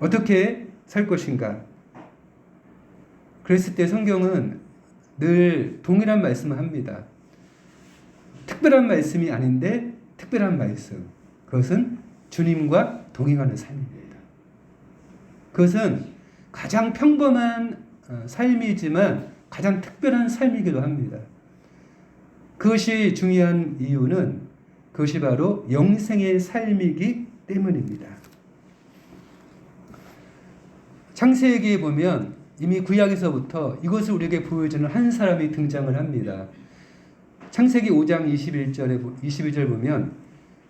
어떻게 살 것인가? 그랬을 때 성경은 늘 동일한 말씀을 합니다. 특별한 말씀이 아닌데 특별한 말씀. 그것은 주님과 동행하는 삶입니다. 그것은 가장 평범한 삶이지만 가장 특별한 삶이기도 합니다. 그것이 중요한 이유는 그것이 바로 영생의 삶이기 때문입니다. 창세기에 보면 이미 구약에서부터 이것을 우리에게 보여주는 한 사람이 등장을 합니다. 창세기 5장 21절 보면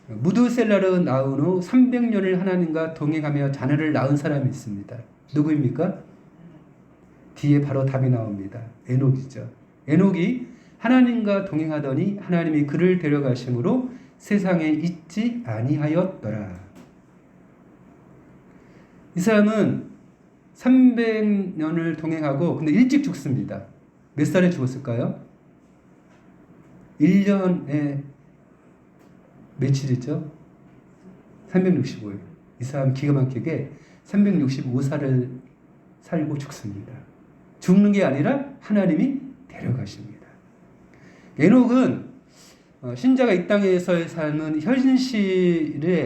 무드셀라르 낳은 후 300년을 하나님과 동행하며 자녀를 낳은 사람이 있습니다. 누구입니까? 뒤에 바로 답이 나옵니다. 에녹이죠. 에녹이 하나님과 동행하더니 하나님이 그를 데려가심으로 세상에 있지 아니하였더라. 이 사람은 300년을 동행하고 근데 일찍 죽습니다. 몇 살에 죽었을까요? 1년에 며칠이죠? 365일. 이 사람 기가 막히게 365살을 살고 죽습니다. 죽는 게 아니라 하나님이 데려가십니다. 에녹은 신자가 이 땅에서 사는 현실에도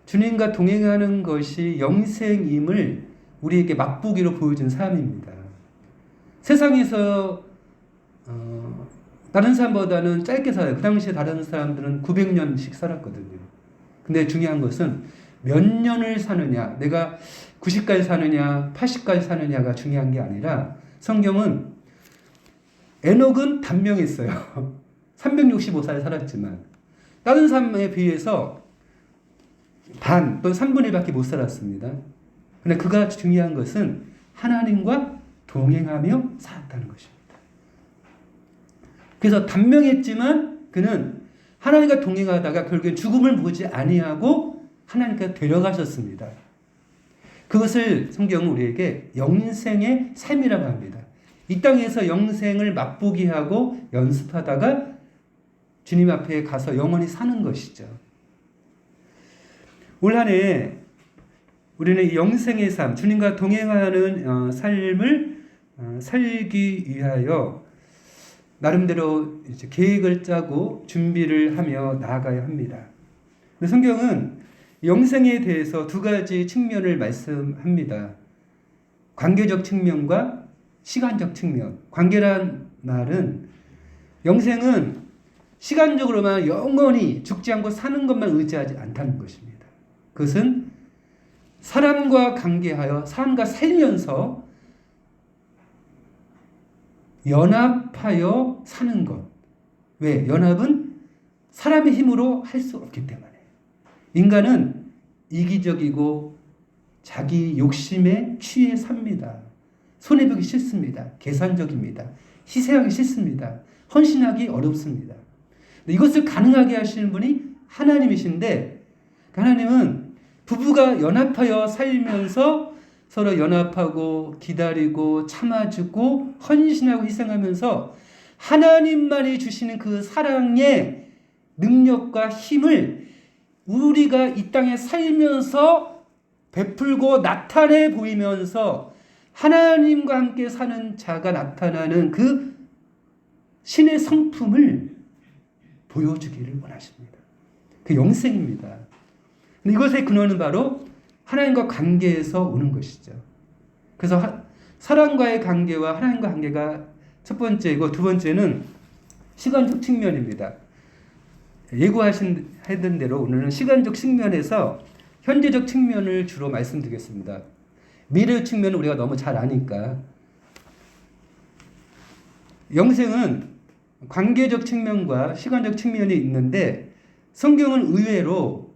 주님과 동행하는 것이 영생임을 우리에게 맛보기로 보여준 사람입니다. 세상에서 다른 사람보다는 짧게 살아요. 그 당시에 다른 사람들은 900년씩 살았거든요. 근데 중요한 것은 몇 년을 사느냐, 내가 90까지 사느냐, 80까지 사느냐가 중요한 게 아니라 성경은 에녹은 단명했어요. 365살 살았지만 다른 사람에 비해서 반 또는 3분의 1밖에 못 살았습니다. 근데 그가 중요한 것은 하나님과 동행하며 살았다는 것입니다. 그래서 단명했지만 그는 하나님과 동행하다가 결국엔 죽음을 보지 아니하고 하나님께서 데려가셨습니다. 그것을 성경은 우리에게 영생의 삶이라고 합니다. 이 땅에서 영생을 맛보게 하고 연습하다가 주님 앞에 가서 영원히 사는 것이죠. 올 한 해 우리는 이 영생의 삶, 주님과 동행하는 삶을 살기 위하여 나름대로 이제 계획을 짜고 준비를 하며 나아가야 합니다. 성경은 영생에 대해서 두 가지 측면을 말씀합니다. 관계적 측면과 시간적 측면. 관계란 말은 영생은 시간적으로만 영원히 죽지 않고 사는 것만 의지하지 않다는 것입니다. 그것은 사람과 관계하여 사람과 살면서 연합하여 사는 것. 왜? 연합은 사람의 힘으로 할 수 없기 때문에. 인간은 이기적이고 자기 욕심에 취해 삽니다. 손해보기 싫습니다. 계산적입니다. 희생하기 싫습니다. 헌신하기 어렵습니다. 이것을 가능하게 하시는 분이 하나님이신데 하나님은 부부가 연합하여 살면서 서로 연합하고 기다리고 참아주고 헌신하고 희생하면서 하나님만이 주시는 그 사랑의 능력과 힘을 우리가 이 땅에 살면서 베풀고 나타내 보이면서 하나님과 함께 사는 자가 나타나는 그 신의 성품을 보여주기를 원하십니다. 그 영생입니다. 이것의 근원은 바로 하나님과 관계에서 오는 것이죠. 그래서 사람과의 관계와 하나님과 관계가 첫 번째이고 두 번째는 시간적 측면입니다. 예고하신 대로 오늘은 시간적 측면에서 현재적 측면을 주로 말씀드리겠습니다. 미래 측면은 우리가 너무 잘 아니까. 영생은 관계적 측면과 시간적 측면이 있는데 성경은 의외로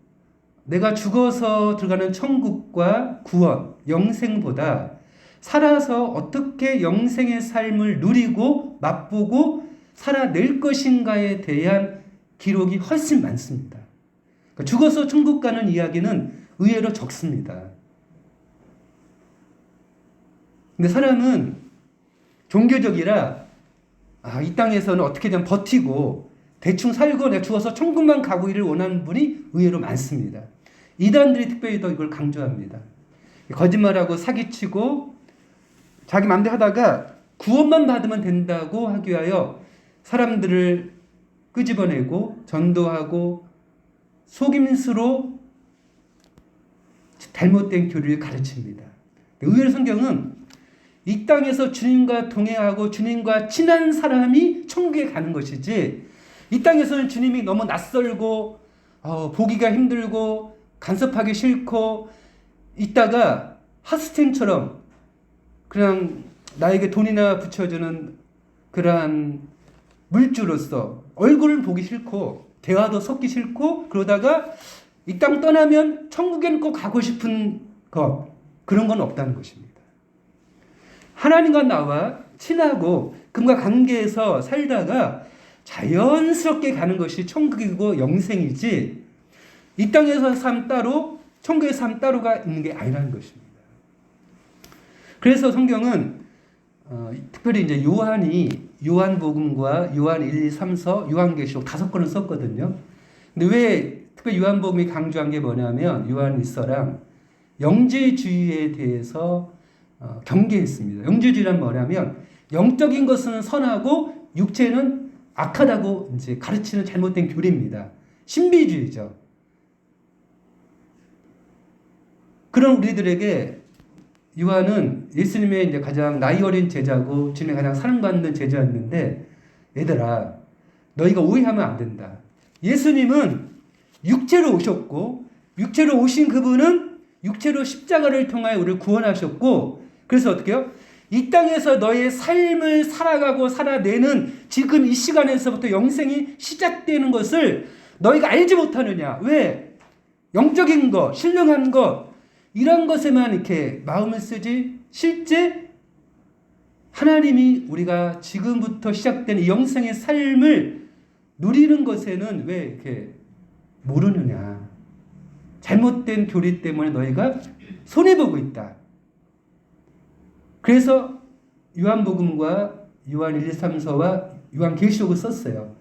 내가 죽어서 들어가는 천국과 구원, 영생보다 살아서 어떻게 영생의 삶을 누리고 맛보고 살아낼 것인가에 대한 기록이 훨씬 많습니다. 그러니까 죽어서 천국 가는 이야기는 의외로 적습니다. 근데 사람은 종교적이라 이 땅에서는 어떻게든 버티고 대충 살고 내가 죽어서 천국만 가고 이를 원하는 분이 의외로 많습니다. 이단들이 특별히 더 이걸 강조합니다. 거짓말하고 사기치고 자기 맘대로 하다가 구원만 받으면 된다고 하기 위하여 사람들을 끄집어내고 전도하고 속임수로 잘못된 교리를 가르칩니다. 의외로 성경은 이 땅에서 주님과 동행하고 주님과 친한 사람이 천국에 가는 것이지, 이 땅에서는 주님이 너무 낯설고 보기가 힘들고 간섭하기 싫고 있다가 하스틴처럼 그냥 나에게 돈이나 붙여주는 그러한 물주로서 얼굴을 보기 싫고 대화도 섞기 싫고 그러다가 이 땅 떠나면 천국에는 꼭 가고 싶은 것, 그런 건 없다는 것입니다. 하나님과 나와 친하고 그분과 관계에서 살다가 자연스럽게 가는 것이 천국이고 영생이지, 이 땅에서 삶 따로 천국의 삶 따로가 있는 게 아니라는 것입니다. 그래서 성경은 특별히 이제 요한복음과 요한 1, 2, 3서, 요한계시록 5권을 썼거든요. 근데 왜 특별히 요한복음이 강조한 게 뭐냐면 요한 1서랑 영재주의에 대해서 경계했습니다. 영재주의란 뭐냐면 영적인 것은 선하고 육체는 악하다고 이제 가르치는 잘못된 교리입니다. 신비주의죠. 그런 우리들에게 요한은 예수님의 이제 가장 나이 어린 제자고 주님의 가장 사랑받는 제자였는데, 얘들아, 너희가 오해하면 안 된다. 예수님은 육체로 오셨고, 육체로 오신 그분은 육체로 십자가를 통하여 우리를 구원하셨고, 그래서 어떻게 해요? 이 땅에서 너의 삶을 살아가고 살아내는 지금 이 시간에서부터 영생이 시작되는 것을 너희가 알지 못하느냐? 왜? 영적인 것, 신령한 것, 이런 것에만 이렇게 마음을 쓰지, 실제 하나님이 우리가 지금부터 시작된 이 영생의 삶을 누리는 것에는 왜 이렇게 모르느냐? 잘못된 교리 때문에 너희가 손해보고 있다. 그래서 요한복음과 요한 1, 2, 3서와 요한계시록을 썼어요.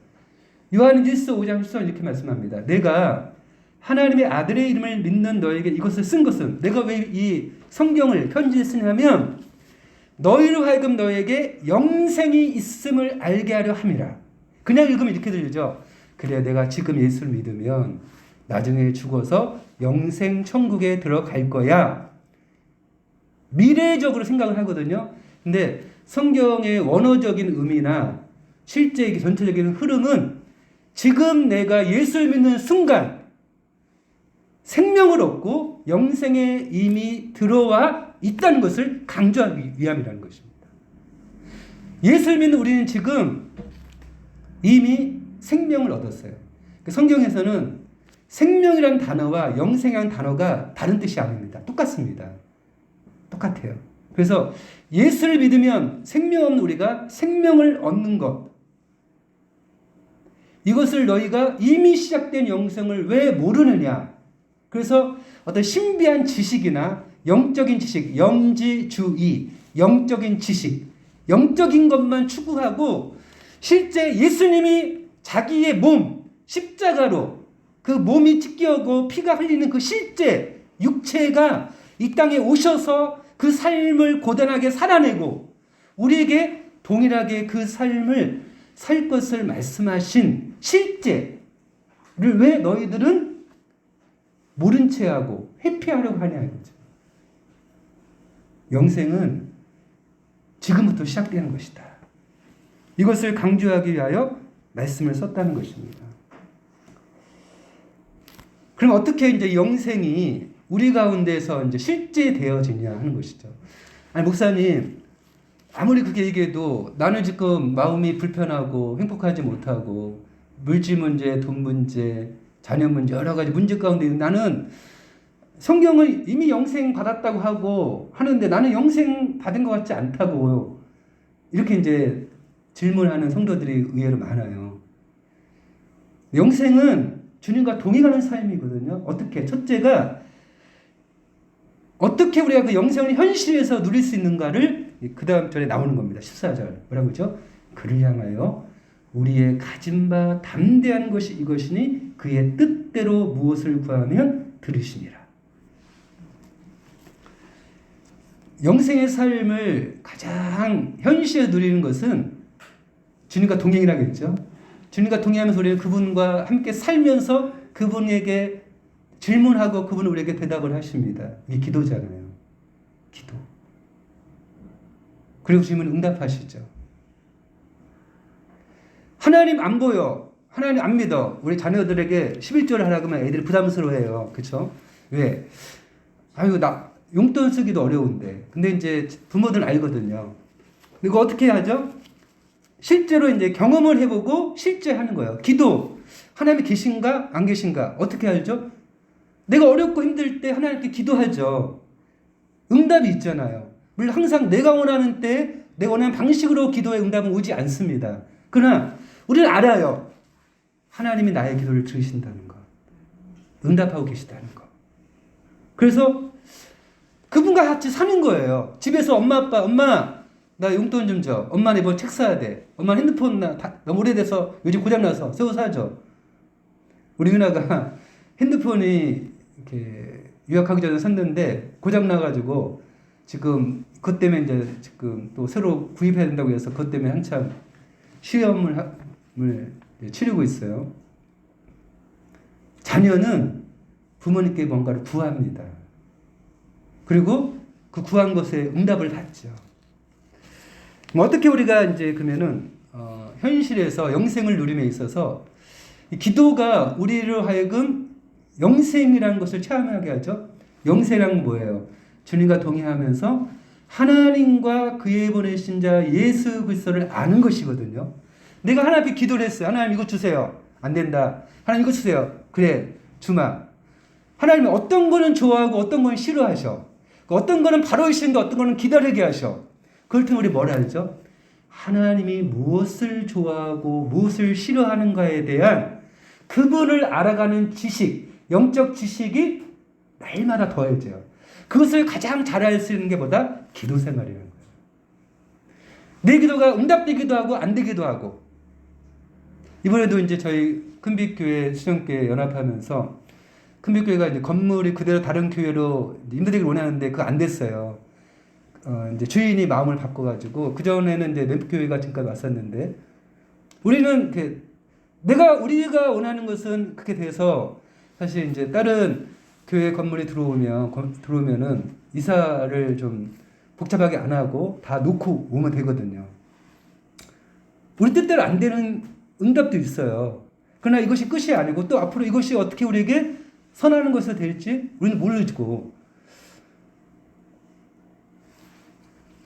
요한 1서 5장 10절 이렇게 말씀합니다. 내가 하나님의 아들의 이름을 믿는 너에게 이것을 쓴 것은, 내가 왜 이 성경을 편지에 쓰냐면 너희로 하여금 너에게 영생이 있음을 알게 하려 함이라. 그냥 읽으면 이렇게 들리죠. 그래, 내가 지금 예수를 믿으면 나중에 죽어서 영생 천국에 들어갈 거야. 미래적으로 생각을 하거든요. 근데 성경의 원어적인 의미나 실제 전체적인 흐름은 지금 내가 예수를 믿는 순간 생명을 얻고 영생에 이미 들어와 있다는 것을 강조하기 위함이라는 것입니다. 예수를 믿는 우리는 지금 이미 생명을 얻었어요. 성경에서는 생명이라는 단어와 영생이라는 단어가 다른 뜻이 아닙니다. 똑같습니다. 똑같아요. 그래서 예수를 믿으면 생명 없는 우리가 생명을 얻는 것, 이것을 너희가 이미 시작된 영생을 왜 모르느냐? 그래서 어떤 신비한 지식이나 영적인 지식, 영지주의, 영적인 지식, 영적인 것만 추구하고 실제 예수님이 자기의 몸, 십자가로 그 몸이 찢겨고 피가 흘리는 그 실제 육체가 이 땅에 오셔서 그 삶을 고단하게 살아내고 우리에게 동일하게 그 삶을 살 것을 말씀하신 실제를 왜 너희들은 모른 체하고 회피하려고 하냐 이거죠. 영생은 지금부터 시작되는 것이다. 이것을 강조하기 위하여 말씀을 썼다는 것입니다. 그럼 어떻게 이제 영생이 우리 가운데서 이제 실제 되어지냐 하는 것이죠. 아니, 목사님, 아무리 그렇게 얘기해도 나는 지금 마음이 불편하고 행복하지 못하고 물질 문제, 돈 문제, 자녀 문제, 여러 가지 문제 가운데 나는 성경은 이미 영생 받았다고 하고 하는데 나는 영생 받은 것 같지 않다고 이렇게 이제 질문하는 성도들이 의외로 많아요. 영생은 주님과 동행하는 삶이거든요. 어떻게? 첫째가 어떻게 우리가 그 영생을 현실에서 누릴 수 있는가를 그 다음 절에 나오는 겁니다. 14절. 뭐라고 그러죠? 그를 향하여 우리의 가진 바 담대한 것이 이것이니 그의 뜻대로 무엇을 구하면 들으시니라. 영생의 삶을 가장 현실에 누리는 것은 주님과 동행이라겠죠. 주님과 동행하면서 우리는 그분과 함께 살면서 그분에게 질문하고 그분은 우리에게 대답을 하십니다. 이게 기도잖아요. 기도. 그리고 주님은 응답하시죠. 하나님 안 보여. 하나님 안 믿어. 우리 자녀들에게 11조를 하라고 하면 애들이 부담스러워해요. 그렇죠? 왜? 아유, 나 용돈 쓰기도 어려운데. 근데 이제 부모들은 알거든요. 이거 어떻게 하죠? 실제로 이제 경험을 해보고 실제 하는 거예요. 기도. 하나님이 계신가? 안 계신가? 어떻게 알죠? 내가 어렵고 힘들 때 하나님께 기도하죠. 응답이 있잖아요. 물론 항상 내가 원하는 때, 내가 원하는 방식으로 기도의 응답은 오지 않습니다. 그러나 우리는 알아요. 하나님이 나의 기도를 들으신다는 것. 응답하고 계시다는 것. 그래서 그분과 같이 사는 거예요. 집에서 엄마, 아빠, 엄마, 나 용돈 좀 줘. 엄마는 이번 책 사야 돼. 엄마 핸드폰 너무 오래돼서 요즘 고장나서 새로 사줘. 우리 누나가 핸드폰이 이렇게 유학하기 전에 샀는데 고장나가지고 지금 그것 때문에 이제 지금 또 새로 구입해야 된다고 해서 그것 때문에 한참 시험을 치르고 있어요. 자녀는 부모님께 뭔가를 구합니다. 그리고 그 구한 것에 응답을 받죠. 어떻게 우리가 이제 그러면은 현실에서 영생을 누림에 있어서 기도가 우리로 하여금 영생이라는 것을 체험하게 하죠. 영생이란 뭐예요? 주님과 동행하면서 하나님과 그의 보내신 자 예수 그리스도를 아는 것이거든요. 내가 하나님께 기도를 했어요. 하나님 이거 주세요. 안 된다. 하나님 이거 주세요. 그래, 주마. 하나님이 어떤 거는 좋아하고 어떤 거는 싫어하셔. 어떤 거는 바로 하시는데 어떤 거는 기다리게 하셔. 그럴 때 우리 뭐라 하죠? 하나님이 무엇을 좋아하고 무엇을 싫어하는가에 대한 그분을 알아가는 지식, 영적 지식이 날마다 더해져요. 그것을 가장 잘 알 수 있는 게 뭐다? 기도 생활이라는 거예요. 내 기도가 응답되기도 하고 안 되기도 하고. 이번에도 이제 저희 큰빛교회 수정교회 연합하면서 큰빛교회가 이제 건물이 그대로 다른 교회로 임대되기를 원하는데 그거 안 됐어요. 이제 주인이 마음을 바꿔가지고 그 전에는 이제 멤프교회가 지금까지 왔었는데 우리는 우리가 원하는 것은 그렇게 돼서 사실 이제 다른 교회 건물이 들어오면은 이사를 좀 복잡하게 안 하고 다 놓고 오면 되거든요. 우리 뜻대로 안 되는 응답도 있어요. 그러나 이것이 끝이 아니고 또 앞으로 이것이 어떻게 우리에게 선하는 것이 될지 우리는 모르고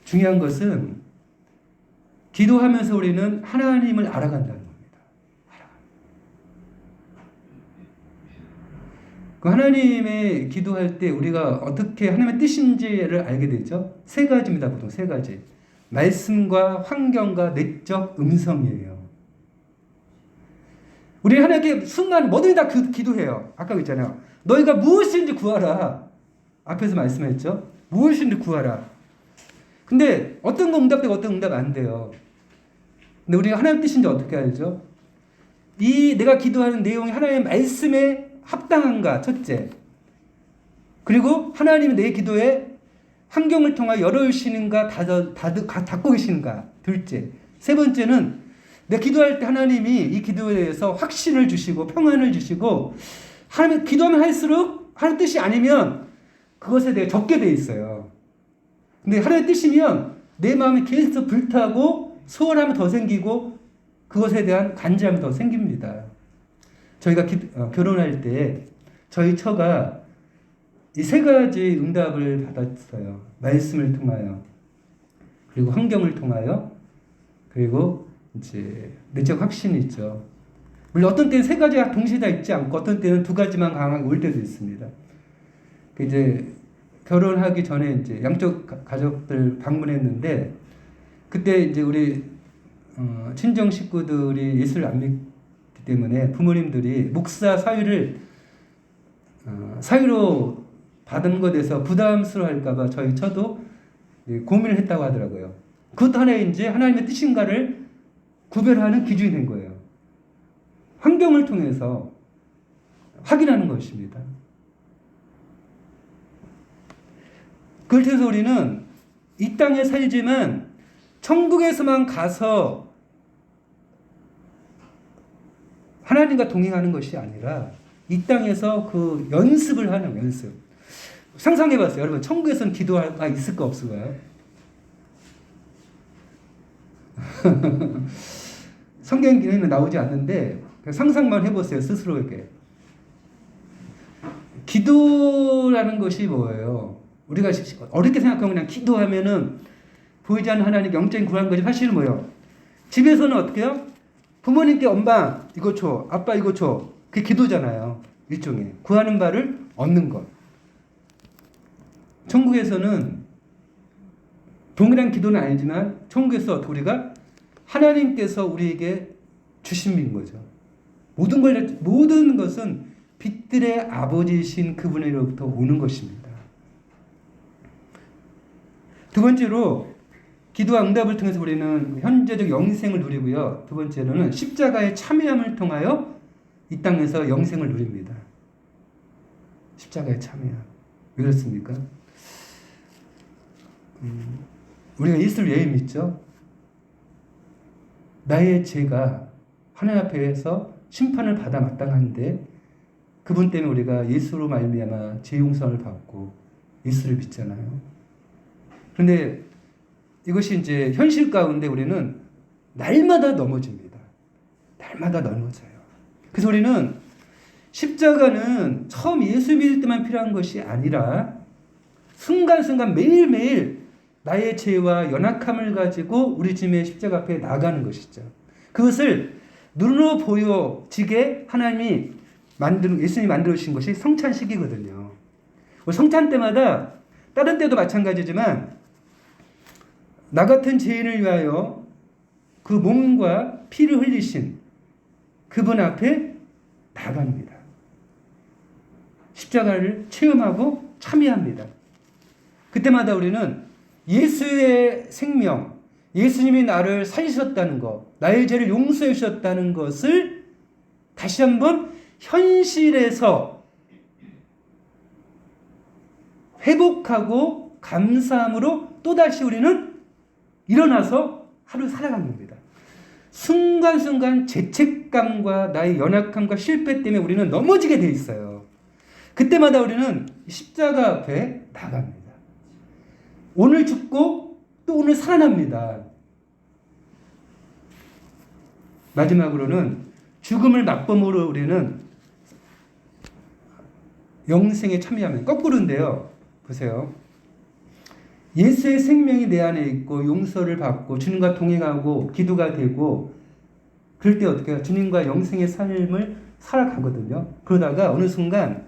중요한 것은 기도하면서 우리는 하나님을 알아간다는 겁니다. 그 하나님의 기도할 때 우리가 어떻게 하나님의 뜻인지를 알게 되죠. 세 가지입니다. 보통 세 가지. 말씀과 환경과 내적 음성이에요. 우리 하나님께 순간 뭐든지 다 기도해요. 아까 그랬잖아요. 너희가 무엇인지 구하라. 앞에서 말씀했죠. 무엇인지 구하라. 근데 어떤 거 응답되고 어떤 응답 안 돼요. 근데 우리가 하나님 뜻인지 어떻게 알죠? 이 내가 기도하는 내용이 하나님의 말씀에 합당한가? 첫째. 그리고 하나님이 내 기도에 환경을 통하여 열어주시는가? 닫고 계시는가? 둘째. 세 번째는 내 기도할 때 하나님이 이 기도에 대해서 확신을 주시고 평안을 주시고 하나님 기도하면 할수록 하나님 뜻이 아니면 그것에 대해 적게 돼 있어요. 근데 하나님의 뜻이면 내 마음이 계속 불타고 소원하면 더 생기고 그것에 대한 간절함이 더 생깁니다. 저희가 결혼할 때 저희 처가 이 세 가지 응답을 받았어요. 말씀을 통하여 그리고 환경을 통하여 그리고 이제 내적 확신이 있죠. 물론 어떤 때는 세 가지가 동시에 다 있지 않고 어떤 때는 두 가지만 강하게 올 때도 있습니다. 이제 결혼하기 전에 이제 양쪽 가족들 방문했는데 그때 이제 우리 친정 식구들이 예수를 안 믿기 때문에 부모님들이 목사 사위로 받은 것에 대해서 부담스러워할까봐 저희 처도 고민을 했다고 하더라고요. 그것도 하나의 이제 하나님의 뜻인가를 구별하는 기준이 된 거예요. 환경을 통해서 확인하는 것입니다. 그걸 통해서 우리는 이 땅에 살지만 천국에서만 가서 하나님과 동행하는 것이 아니라 이 땅에서 그 연습을 하는 연습. 상상해 봤어요. 여러분, 천국에서는 기도가 있을까 없을까요? 성경에는 나오지 않는데 상상만 해보세요. 스스로에게. 기도라는 것이 뭐예요? 우리가 어렵게 생각하면 그냥 기도하면은 보이지 않는 하나님 영적인 구하는 것이 사실은 뭐예요? 집에서는 어떻게 해요? 부모님께 엄마 이거 줘, 아빠 이거 줘. 그게 기도잖아요. 일종의 구하는 바를 얻는 것. 천국에서는 동일한 기도는 아니지만 천국에서 우리가 하나님께서 우리에게 주신 거죠. 모든 것은 빛들의 아버지이신 그분으로부터 오는 것입니다. 두 번째로 기도와 응답을 통해서 우리는 현재적 영생을 누리고요. 두 번째로는 십자가의 참여함을 통하여 이 땅에서 영생을 누립니다. 십자가의 참여함. 왜 그렇습니까? 우리가 예수를 왜 믿죠? 나의 죄가 하나님 앞에서 심판을 받아 마땅한데 그분 때문에 우리가 예수로 말미암아 죄 용서를 받고 예수를 믿잖아요. 그런데 이것이 이제 현실 가운데 우리는 날마다 넘어집니다. 날마다 넘어져요. 그래서 우리는 십자가는 처음 예수 믿을 때만 필요한 것이 아니라 순간순간 매일매일 나의 죄와 연약함을 가지고 우리 주님의 십자가 앞에 나가는 것이죠. 그것을 눈으로 보여지게 하나님이 예수님이 만들어 주신 것이 성찬식이거든요. 성찬 때마다 다른 때도 마찬가지지만 나 같은 죄인을 위하여 그 몸과 피를 흘리신 그분 앞에 나갑니다. 십자가를 체험하고 참여합니다. 그때마다 우리는 예수의 생명, 예수님이 나를 살리셨다는 것, 나의 죄를 용서해 주셨다는 것을 다시 한번 현실에서 회복하고 감사함으로 또다시 우리는 일어나서 하루 살아가는 겁니다. 순간순간 죄책감과 나의 연약함과 실패 때문에 우리는 넘어지게 돼 있어요. 그때마다 우리는 십자가 앞에 나갑니다. 오늘 죽고 또 오늘 살아납니다. 마지막으로는 죽음을 맛봄으로 우리는 영생에 참여하면 거꾸로인데요. 보세요. 예수의 생명이 내 안에 있고 용서를 받고 주님과 동행하고 기도가 되고 그럴 때 어떻게 해요? 주님과 영생의 삶을 살아가거든요. 그러다가 어느 순간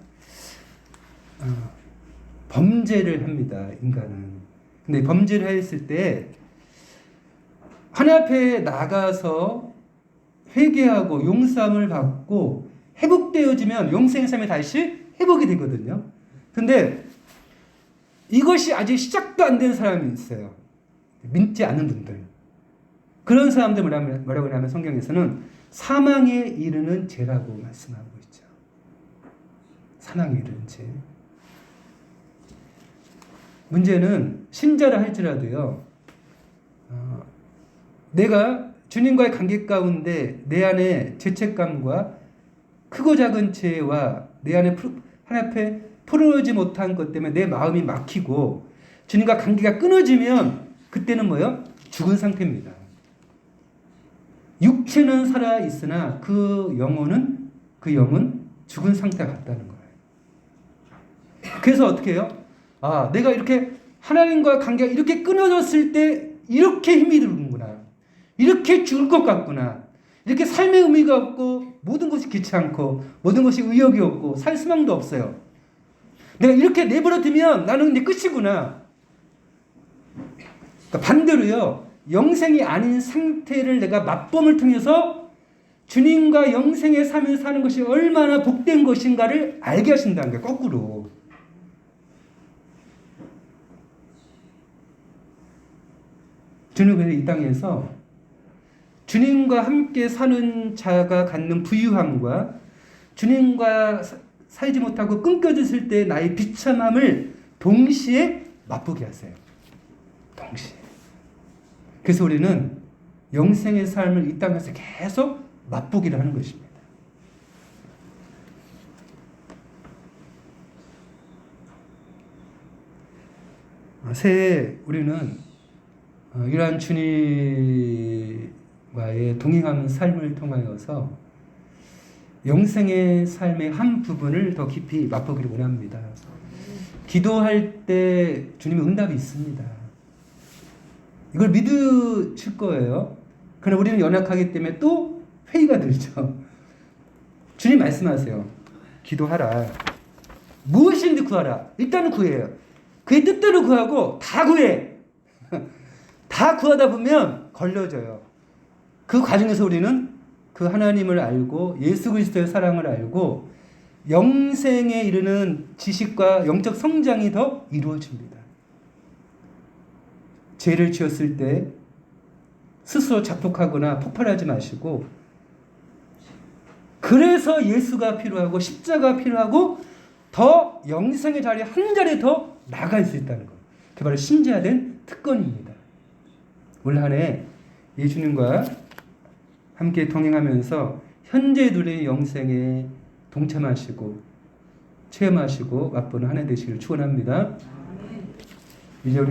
범죄를 합니다. 인간은. 근데 범죄를 했을 때 하나님 앞에 나가서 회개하고 용서함을 받고 회복되어지면 영생의 삶이 다시 회복이 되거든요. 근데 이것이 아직 시작도 안 된 사람이 있어요. 믿지 않는 분들. 그런 사람들 뭐라고 하냐면 성경에서는 사망에 이르는 죄라고 말씀하고 있죠. 사망에 이르는 죄. 문제는 신자라 할지라도요. 내가 주님과의 관계 가운데 내 안에 죄책감과 크고 작은 죄와 내 안에 하나님 앞에 풀어오지 못한 것 때문에 내 마음이 막히고 주님과 관계가 끊어지면 그때는 뭐예요? 죽은 상태입니다. 육체는 살아 있으나 그 영은 죽은 상태가 같다는 거예요. 그래서 어떻게 해요? 내가 이렇게 하나님과 관계가 이렇게 끊어졌을 때 이렇게 힘이 들는구나. 이렇게 죽을 것 같구나. 이렇게 삶의 의미가 없고 모든 것이 귀찮고 모든 것이 의욕이 없고 살 수망도 없어요. 내가 이렇게 내버려두면 나는 이제 끝이구나. 그러니까 반대로요. 영생이 아닌 상태를 내가 맛봄을 통해서 주님과 영생의 삶을 사는 것이 얼마나 복된 것인가를 알게 하신다는 거예요. 거꾸로. 주님은 이 땅에서 주님과 함께 사는 자가 갖는 부유함과 주님과 살지 못하고 끊겨졌을 때 나의 비참함을 동시에 맛보게 하세요. 동시에. 그래서 우리는 영생의 삶을 이 땅에서 계속 맛보기를 하는 것입니다. 새해 우리는 이러한 주님과의 동행하는 삶을 통하여서 영생의 삶의 한 부분을 더 깊이 맛보기를 원합니다. 기도할 때 주님의 응답이 있습니다. 이걸 믿으실 거예요. 그러나 우리는 연약하기 때문에 또 회의가 들죠. 주님 말씀하세요. 기도하라. 무엇인지 구하라. 일단은 구해요. 그의 뜻대로 구하고 다 구해. 다 구하다 보면 걸려져요. 그 과정에서 우리는 그 하나님을 알고 예수 그리스도의 사랑을 알고 영생에 이르는 지식과 영적 성장이 더 이루어집니다. 죄를 지었을 때 스스로 자폭하거나 폭발하지 마시고, 그래서 예수가 필요하고 십자가가 필요하고 더 영생의 자리에 한 자리 더 나갈 수 있다는 것. 그게 바로 신자된 특권입니다. 올 한 해 예수님과 함께 동행하면서 현재 누리는 영생에 동참하시고 체험하시고 맛보는 한 해 되시기를 축원합니다. 이제 우리